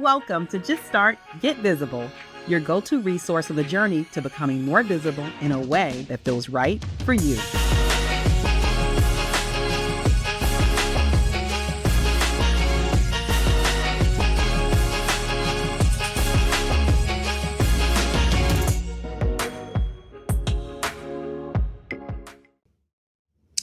Welcome to Just Start, Get Visible, your go-to resource of the journey to becoming more visible in a way that feels right for you.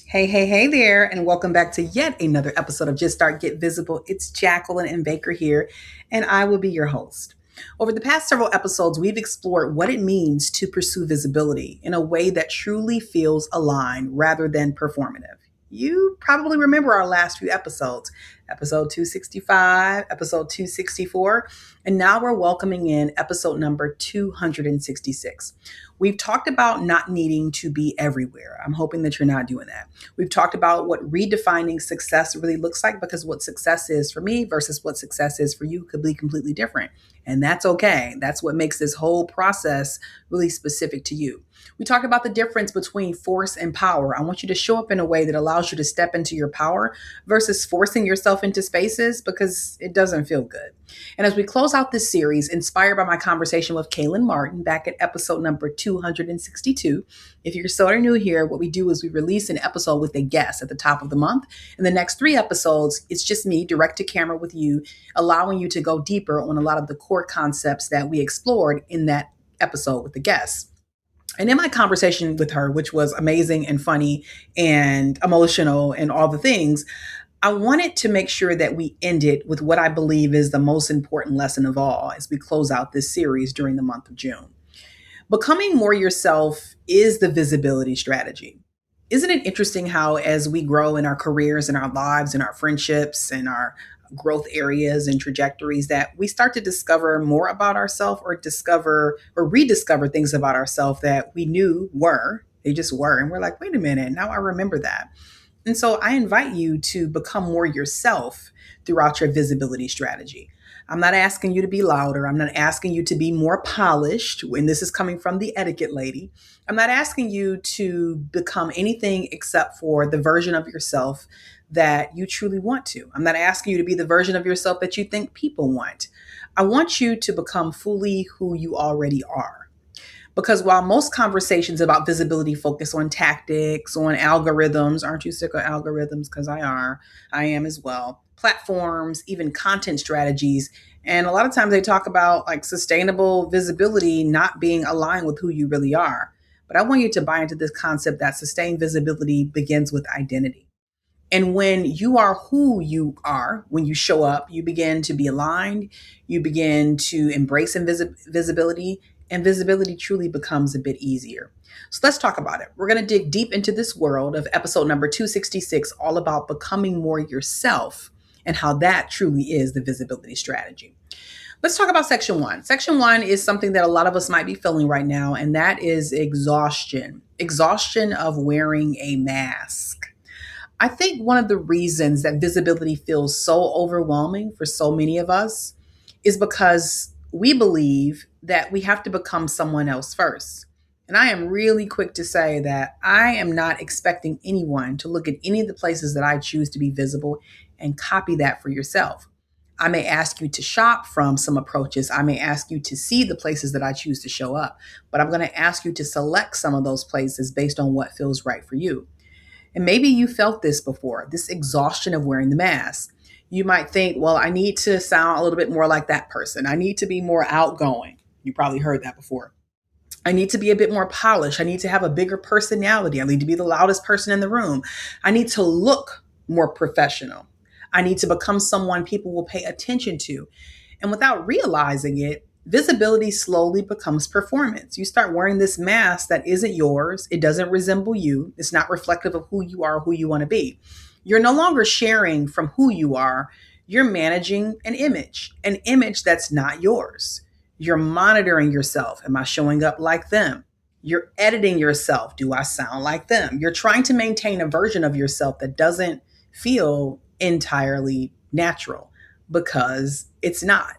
Hey there, and welcome back to yet another episode of Just Start, Get Visible. It's Jacqueline M here, and I will be your host. Over the past several episodes, we've explored what it means to pursue visibility in a way that truly feels aligned rather than performative. You probably remember our last few episodes, episode 265, episode 264, and now we're welcoming in episode number 266. We've talked about not needing to be everywhere. I'm hoping that you're not doing that. We've talked about what redefining success really looks like, because what success is for me versus what success is for you could be completely different. And that's okay. That's what makes this whole process really specific to you. We talked about the difference between force and power. I want you to show up in a way that allows you to step into your power versus forcing yourself into spaces because it doesn't feel good. And as we close out this series, inspired by my conversation with Kaylan Martin back at episode number 262, if you're so new here, what we do is we release an episode with a guest at the top of the month. In the next 3 episodes, it's just me direct to camera with you, allowing you to go deeper on a lot of the core concepts that we explored in that episode with the guests. And in my conversation with her, which was amazing and funny and emotional and all the things, I wanted to make sure that we ended with what I believe is the most important lesson of all as we close out this series during the month of June. Becoming more yourself is the visibility strategy. Isn't it interesting how as we grow in our careers and our lives and our friendships and our growth areas and trajectories that we start to discover more about ourselves or discover or rediscover things about ourselves that we knew they just were. And we're like, wait a minute, now I remember that. And so I invite you to become more yourself throughout your visibility strategy. I'm not asking you to be louder. I'm not asking you to be more polished. And this is coming from the etiquette lady. I'm not asking you to become anything except for the version of yourself that you truly want to. I'm not asking you to be the version of yourself that you think people want. I want you to become fully who you already are. Because while most conversations about visibility focus on tactics, on algorithms, aren't you sick of algorithms? Because I am as well. Platforms, even content strategies. And a lot of times they talk about like sustainable visibility not being aligned with who you really are. But I want you to buy into this concept that sustained visibility begins with identity. And when you are who you are, when you show up, you begin to be aligned, you begin to embrace visibility, and visibility truly becomes a bit easier. So let's talk about it. We're going to dig deep into this world of episode number 266, all about becoming more yourself and how that truly is the visibility strategy. Let's talk about section 1. Section 1 is something that a lot of us might be feeling right now, and that is exhaustion. Exhaustion of wearing a mask. I think one of the reasons that visibility feels so overwhelming for so many of us is because we believe that we have to become someone else first. And I am really quick to say that I am not expecting anyone to look at any of the places that I choose to be visible and copy that for yourself. I may ask you to shop from some approaches. I may ask you to see the places that I choose to show up, but I'm going to ask you to select some of those places based on what feels right for you. And maybe you felt this before, this exhaustion of wearing the mask. You might think, well, I need to sound a little bit more like that person. I need to be more outgoing. You probably heard that before. I need to be a bit more polished. I need to have a bigger personality. I need to be the loudest person in the room. I need to look more professional. I need to become someone people will pay attention to. And without realizing it, visibility slowly becomes performance. You start wearing this mask that isn't yours. It doesn't resemble you. It's not reflective of who you are, who you want to be. You're no longer sharing from who you are. You're managing an image that's not yours. You're monitoring yourself. Am I showing up like them? You're editing yourself. Do I sound like them? You're trying to maintain a version of yourself that doesn't feel entirely natural because it's not.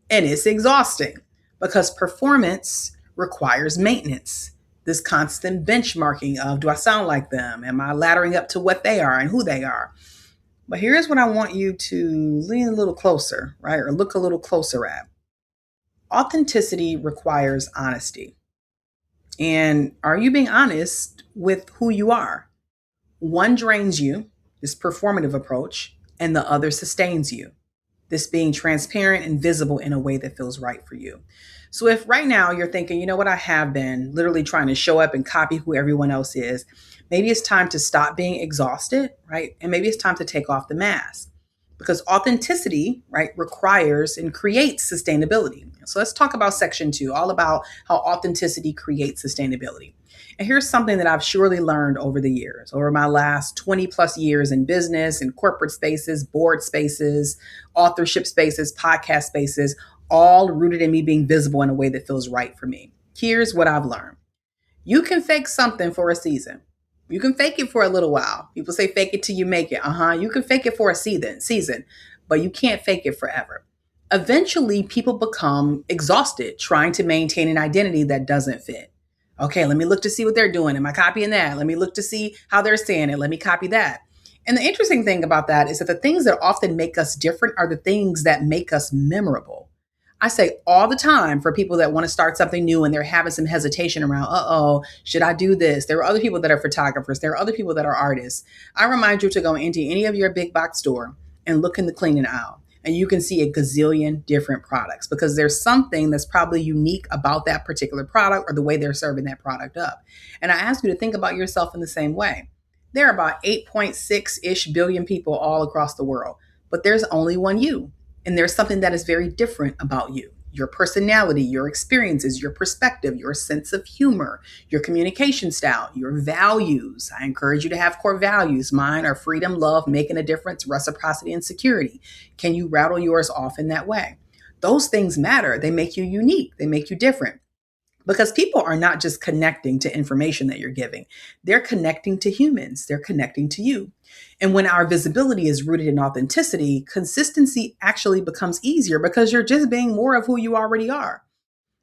And it's exhausting because performance requires maintenance. This constant benchmarking of, do I sound like them? Am I laddering up to what they are and who they are? But here's what I want you to lean a little closer, right? Or look a little closer at. Authenticity requires honesty. And are you being honest with who you are? One drains you, this performative approach, and the other sustains you, this being transparent and visible in a way that feels right for you. So if right now you're thinking, you know what, I have been literally trying to show up and copy who everyone else is, maybe it's time to stop being exhausted, right? And maybe it's time to take off the mask because authenticity, right, requires and creates sustainability. So let's talk about section 2, all about how authenticity creates sustainability. And here's something that I've surely learned over the years, over my last 20 plus years in business and corporate spaces, board spaces, authorship spaces, podcast spaces, all rooted in me being visible in a way that feels right for me. Here's what I've learned. You can fake something for a season. You can fake it for a little while. People say fake it till you make it. You can fake it for a season, but you can't fake it forever. Eventually, people become exhausted trying to maintain an identity that doesn't fit. Okay, let me look to see what they're doing. Am I copying that? Let me look to see how they're saying it. Let me copy that. And the interesting thing about that is that the things that often make us different are the things that make us memorable. I say all the time for people that want to start something new and they're having some hesitation around, should I do this? There are other people that are photographers. There are other people that are artists. I remind you to go into any of your big box store and look in the cleaning aisle. And you can see a gazillion different products because there's something that's probably unique about that particular product or the way they're serving that product up. And I ask you to think about yourself in the same way. There are about 8.6-ish billion people all across the world, but there's only one you. And there's something that is very different about you. Your personality, your experiences, your perspective, your sense of humor, your communication style, your values. I encourage you to have core values. Mine are freedom, love, making a difference, reciprocity, and security. Can you rattle yours off in that way? Those things matter. They make you unique. They make you different. Because people are not just connecting to information that you're giving, they're connecting to humans, they're connecting to you. And when our visibility is rooted in authenticity, consistency actually becomes easier because you're just being more of who you already are.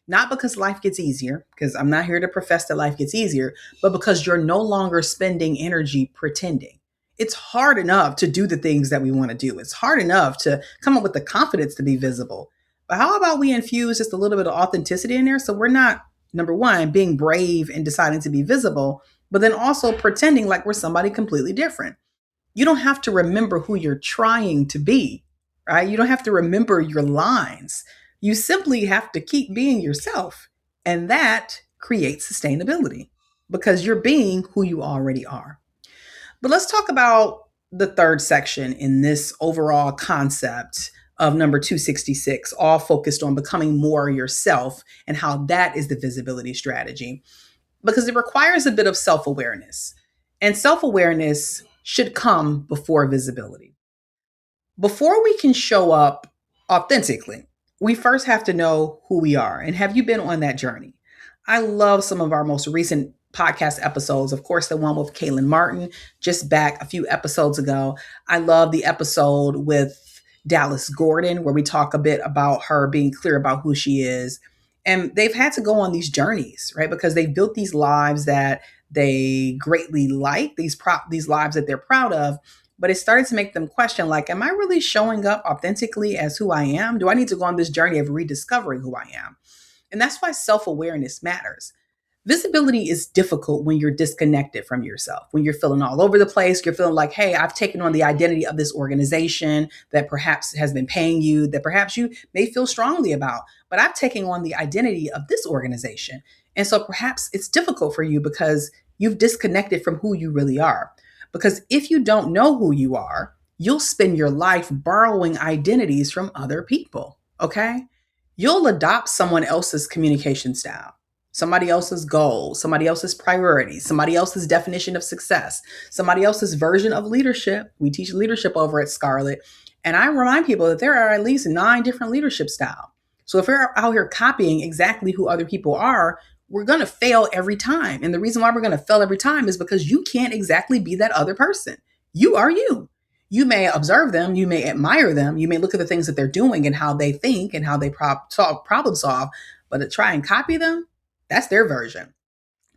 Not because life gets easier, because I'm not here to profess that life gets easier, but because you're no longer spending energy pretending. It's hard enough to do the things that we want to do. It's hard enough to come up with the confidence to be visible. But how about we infuse just a little bit of authenticity in there so we're not, number one, being brave and deciding to be visible, but then also pretending like we're somebody completely different. You don't have to remember who you're trying to be, right? You don't have to remember your lines. You simply have to keep being yourself. And that creates sustainability because you're being who you already are. But let's talk about the third section in this overall concept of number 266, all focused on becoming more yourself and how that is the visibility strategy, because it requires a bit of self-awareness. And self-awareness should come before visibility. Before we can show up authentically, we first have to know who we are. And have you been on that journey? I love some of our most recent podcast episodes. Of course, the one with Kaylan Martin, just back a few episodes ago. I love the episode with Dallas Gordon, where we talk a bit about her being clear about who she is. And they've had to go on these journeys, right? Because they've built these lives that they greatly like, these lives that they're proud of. But it started to make them question, like, am I really showing up authentically as who I am? Do I need to go on this journey of rediscovering who I am? And that's why self-awareness matters. Visibility is difficult when you're disconnected from yourself, when you're feeling all over the place. You're feeling like, hey, I've taken on the identity of this organization that perhaps has been paying you, that perhaps you may feel strongly about, but I've taken on the identity of this organization. And so perhaps it's difficult for you because you've disconnected from who you really are. Because if you don't know who you are, you'll spend your life borrowing identities from other people, okay? You'll adopt someone else's communication style, somebody else's goals, somebody else's priorities, somebody else's definition of success, somebody else's version of leadership. We teach leadership over at Scarlet. And I remind people that there are at least 9 different leadership styles. So if we're out here copying exactly who other people are, we're going to fail every time. And the reason why we're going to fail every time is because you can't exactly be that other person. You are you. You may observe them, you may admire them, you may look at the things that they're doing and how they think and how they problem solve, but to try and copy them, that's their version.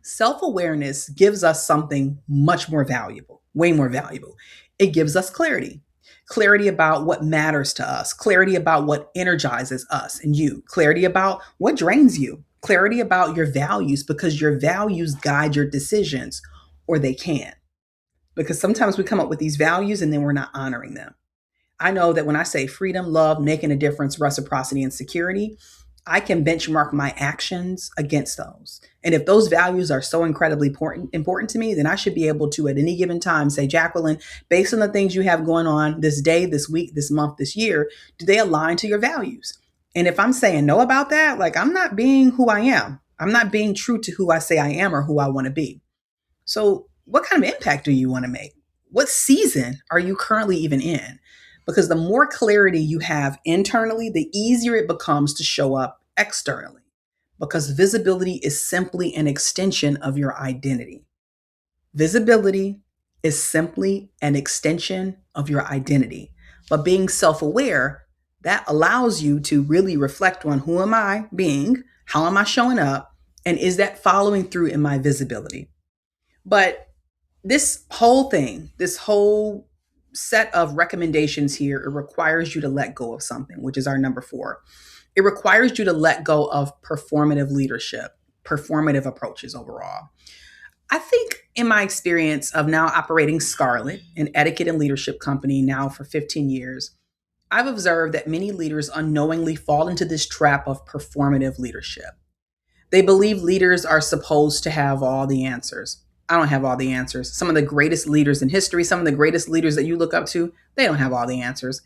Self-awareness gives us something much more valuable, way more valuable. It gives us clarity. clarity about what matters to us, clarity about what energizes us and you, clarity about what drains you, clarity about your values, because your values guide your decisions, or they can. Because sometimes we come up with these values and then we're not honoring them. I know that when I say freedom, love, making a difference, reciprocity, and security, I can benchmark my actions against those. And if those values are so incredibly important to me, then I should be able to, at any given time, say, Jacqueline, based on the things you have going on this day, this week, this month, this year, do they align to your values? And if I'm saying no about that, like I'm not being who I am, I'm not being true to who I say I am or who I want to be. So, what kind of impact do you want to make? What season are you currently even in? Because the more clarity you have internally, the easier it becomes to show up externally. Because visibility is simply an extension of your identity. Visibility is simply an extension of your identity. But being self aware, that allows you to really reflect on who am I being? How am I showing up? And is that following through in my visibility? But this whole thing, this whole set of recommendations here, it requires you to let go of something, which is our number 4. It requires you to let go of performative leadership, performative approaches overall. I think in my experience of now operating Scarlett, an etiquette and leadership company now for 15 years, I've observed that many leaders unknowingly fall into this trap of performative leadership. They believe leaders are supposed to have all the answers. I don't have all the answers. Some of the greatest leaders in history, some of the greatest leaders that you look up to, they don't have all the answers.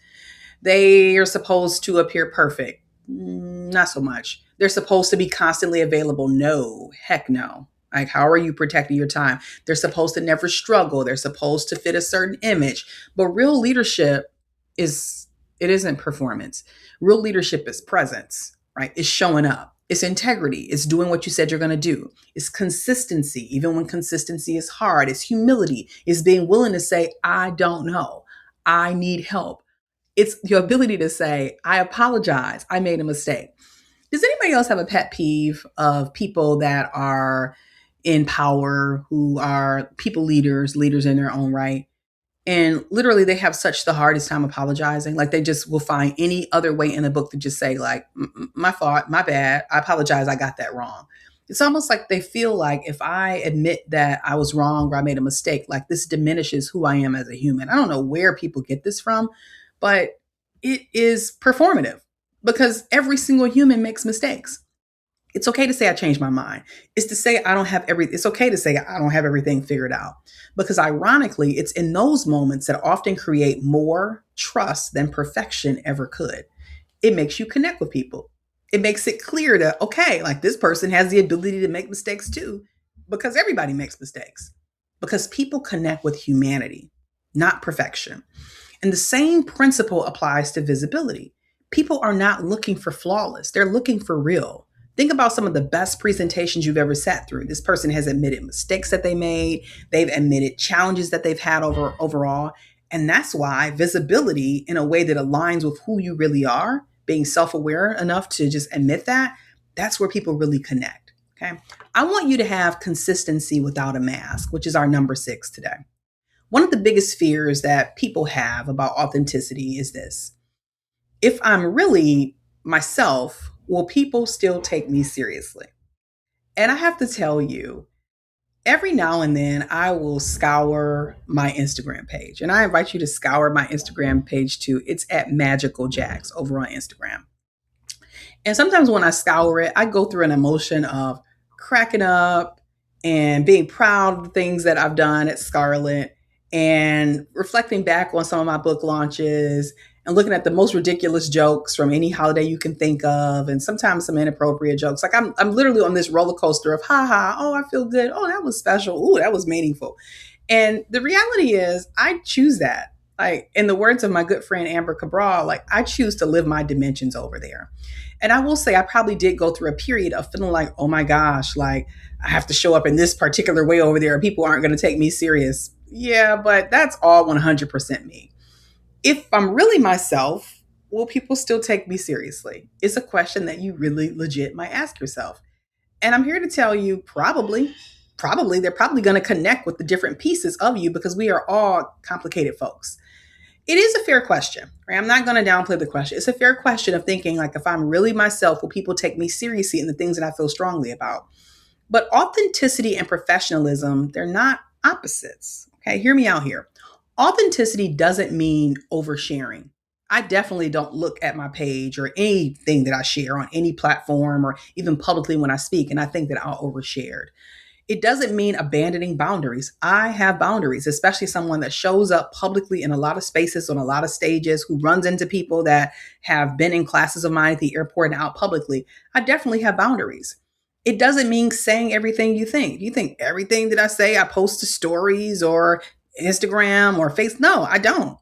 They are supposed to appear perfect. Not so much. They're supposed to be constantly available. No, heck no. Like, how are you protecting your time? They're supposed to never struggle. They're supposed to fit a certain image. But real leadership it isn't performance. Real leadership is presence, right? It's showing up. It's integrity. It's doing what you said you're going to do. It's consistency, even when consistency is hard. It's humility. It's being willing to say, I don't know. I need help. It's your ability to say, I apologize. I made a mistake. Does anybody else have a pet peeve of people that are in power, who are people leaders, leaders in their own right? And literally they have such the hardest time apologizing. Like they just will find any other way in the book to just say like, my fault, my bad. I apologize. I got that wrong. It's almost like they feel like if I admit that I was wrong or I made a mistake, like this diminishes who I am as a human. I don't know where people get this from, but it is performative because every single human makes mistakes. It's okay to say I changed my mind. It's okay to say I don't have everything figured out. Because ironically, it's in those moments that often create more trust than perfection ever could. It makes you connect with people. It makes it clear that, okay, like this person has the ability to make mistakes too, because everybody makes mistakes. Because people connect with humanity, not perfection. And the same principle applies to visibility. People are not looking for flawless. They're looking for real. Think about some of the best presentations you've ever sat through. This person has admitted mistakes that they made. They've admitted challenges that they've had overall. And that's why visibility in a way that aligns with who you really are, being self-aware enough to just admit that, that's where people really connect. Okay. I want you to have consistency without a mask, which is our number 6 today. One of the biggest fears that people have about authenticity is this. If I'm really myself, will people still take me seriously? And I have to tell you, every now and then I will scour my Instagram page. And I invite you to scour my Instagram page too. It's at Magical Jacks over on Instagram. And sometimes when I scour it, I go through an emotion of cracking up and being proud of the things that I've done at Scarlett and reflecting back on some of my book launches and looking at the most ridiculous jokes from any holiday you can think of, and sometimes some inappropriate jokes. Like I'm literally on this roller coaster of ha ha, oh, I feel good. Oh, that was special. Oh, that was meaningful. And the reality is I choose that. Like in the words of my good friend Amber Cabral, like I choose to live my dimensions over there. And I will say I probably did go through a period of feeling like, oh my gosh, like I have to show up in this particular way over there. People aren't going to take me serious. Yeah, but that's all 100% me. If I'm really myself, will people still take me seriously? It's a question that you really legit might ask yourself. And I'm here to tell you they're probably going to connect with the different pieces of you because we are all complicated folks. It is a fair question, right? I'm not going to downplay the question. It's a fair question of thinking like, if I'm really myself, will people take me seriously in the things that I feel strongly about? But authenticity and professionalism, they're not opposites. Okay, hear me out here. Authenticity doesn't mean oversharing. I definitely don't look at my page or anything that I share on any platform or even publicly when I speak and I think that I'll overshare. It doesn't mean abandoning boundaries. I have boundaries, especially someone that shows up publicly in a lot of spaces on a lot of stages, who runs into people that have been in classes of mine at the airport and out publicly. I definitely have boundaries. It doesn't mean saying everything you think. You think everything that I say, I post to stories or Instagram or Facebook? No, I don't.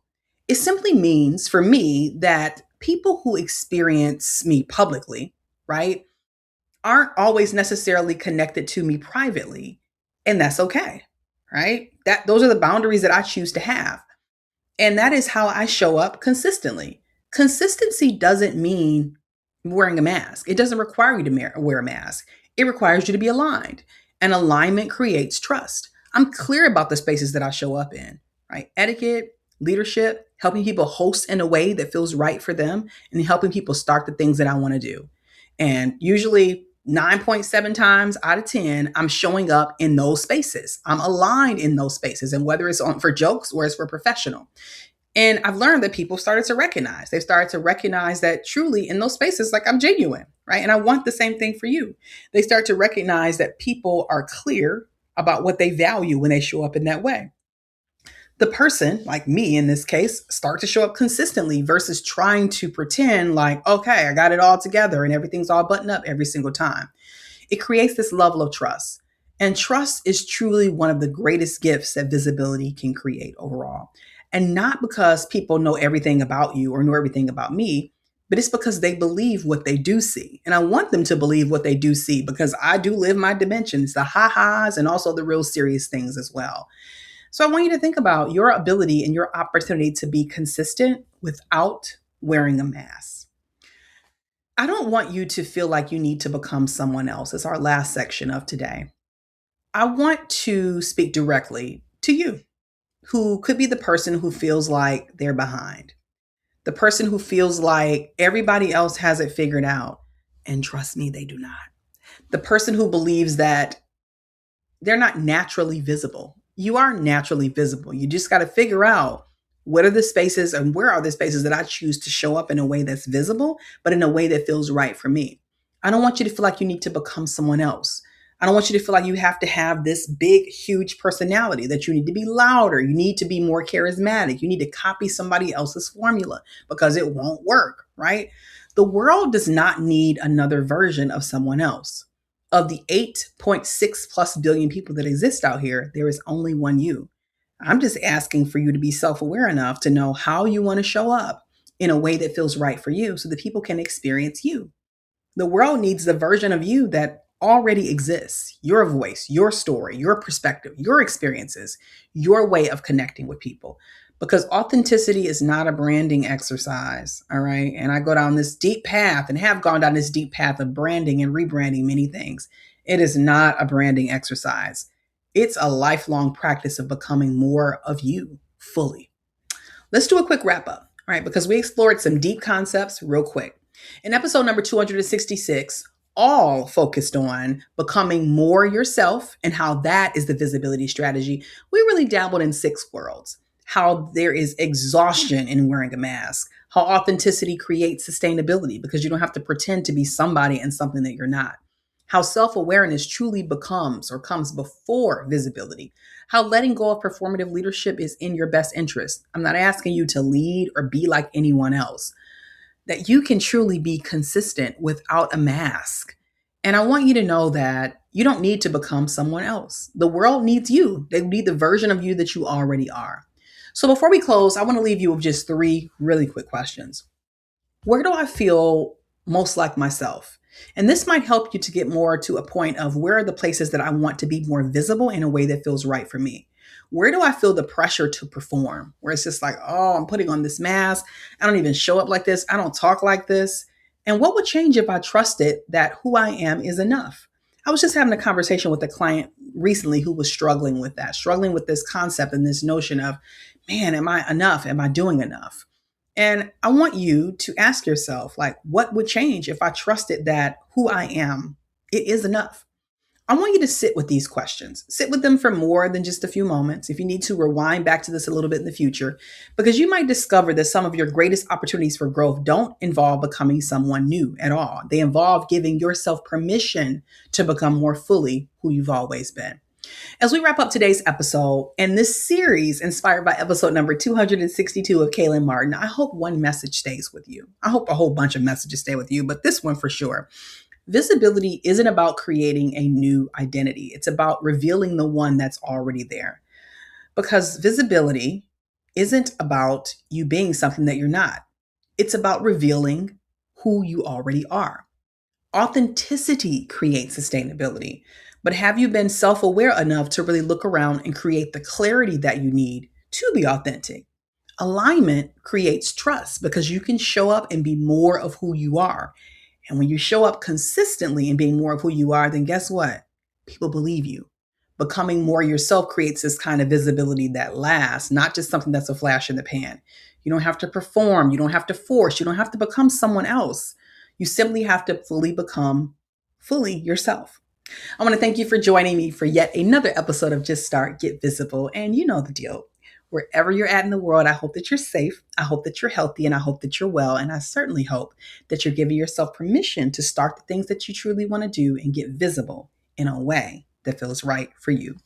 It simply means for me that people who experience me publicly, right, aren't always necessarily connected to me privately, and that's okay, right? That those are the boundaries that I choose to have. And that is how I show up consistently. Consistency doesn't mean wearing a mask. It doesn't require you to wear a mask. It requires you to be aligned. And alignment creates trust. I'm clear about the spaces that I show up in, right? Etiquette, leadership, helping people host in a way that feels right for them, and helping people start the things that I want to do. And usually 9.7 times out of 10, I'm showing up in those spaces. I'm aligned in those spaces. And whether it's on for jokes or it's for professional. And I've learned that people started to recognize. They've started to recognize that truly in those spaces, like, I'm genuine, right? And I want the same thing for you. They start to recognize that people are clear about what they value when they show up in that way. The person, like me in this case, start to show up consistently versus trying to pretend like, okay, I got it all together and everything's all buttoned up every single time. It creates this level of trust. And trust is truly one of the greatest gifts that visibility can create overall. And not because people know everything about you or know everything about me, but it's because they believe what they do see. And I want them to believe what they do see, because I do live my dimensions, the ha-has and also the real serious things as well. So I want you to think about your ability and your opportunity to be consistent without wearing a mask. I don't want you to feel like you need to become someone else. It's our last section of today. I want to speak directly to you, who could be the person who feels like they're behind, the person who feels like everybody else has it figured out. And trust me, they do not. The person who believes that they're not naturally visible. You are naturally visible. You just got to figure out what are the spaces and where are the spaces that I choose to show up in a way that's visible, but in a way that feels right for me. I don't want you to feel like you need to become someone else. I don't want you to feel like you have to have this big, huge personality, that you need to be louder. You need to be more charismatic. You need to copy somebody else's formula, because it won't work, right? The world does not need another version of someone else. Of the 8.6 plus billion people that exist out here, there is only one you. I'm just asking for you to be self-aware enough to know how you want to show up in a way that feels right for you, so that people can experience you. The world needs the version of you that already exists: your voice, your story, your perspective, your experiences, your way of connecting with people. Because authenticity is not a branding exercise, all right? And I go down this deep path and have gone down this deep path of branding and rebranding many things. It is not a branding exercise. It's a lifelong practice of becoming more of you fully. Let's do a quick wrap up, all right? Because we explored some deep concepts real quick. In episode number 266, all focused on becoming more yourself and how that is the visibility strategy. We really dabbled in 6 worlds: how there is exhaustion in wearing a mask, how authenticity creates sustainability because you don't have to pretend to be somebody and something that you're not, how self-awareness truly becomes or comes before visibility, how letting go of performative leadership is in your best interest. I'm not asking you to lead or be like anyone else, that you can truly be consistent without a mask. And I want you to know that you don't need to become someone else. The world needs you. They need the version of you that you already are. So before we close, I want to leave you with just 3 really quick questions. Where do I feel most like myself? And this might help you to get more to a point of where are the places that I want to be more visible in a way that feels right for me. Where do I feel the pressure to perform? Where it's just like, oh, I'm putting on this mask. I don't even show up like this. I don't talk like this. And what would change if I trusted that who I am is enough? I was just having a conversation with a client recently who was struggling with that, struggling with this concept and this notion of, man, am I enough? Am I doing enough? And I want you to ask yourself, like, what would change if I trusted that who I am, it is enough? I want you to sit with these questions. Sit with them for more than just a few moments. If you need to, rewind back to this a little bit in the future, because you might discover that some of your greatest opportunities for growth don't involve becoming someone new at all. They involve giving yourself permission to become more fully who you've always been. As we wrap up today's episode and this series inspired by episode number 262 of Kaylan Martin, I hope one message stays with you. I hope a whole bunch of messages stay with you, but this one for sure. Visibility isn't about creating a new identity. It's about revealing the one that's already there. Because visibility isn't about you being something that you're not. It's about revealing who you already are. Authenticity creates sustainability. But have you been self aware enough to really look around and create the clarity that you need to be authentic? Alignment creates trust because you can show up and be more of who you are. And when you show up consistently and being more of who you are, then guess what? People believe you. Becoming more yourself creates this kind of visibility that lasts, not just something that's a flash in the pan. You don't have to perform. You don't have to force. You don't have to become someone else. You simply have to fully become fully yourself. I want to thank you for joining me for yet another episode of Just Start, Get Visible. And you know the deal. Wherever you're at in the world, I hope that you're safe. I hope that you're healthy, and I hope that you're well. And I certainly hope that you're giving yourself permission to start the things that you truly want to do and get visible in a way that feels right for you.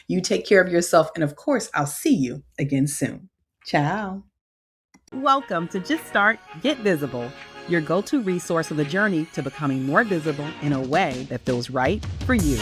You take care of yourself. And of course, I'll see you again soon. Ciao. Welcome to Just Start, Get Visible, your go-to resource on the journey to becoming more visible in a way that feels right for you.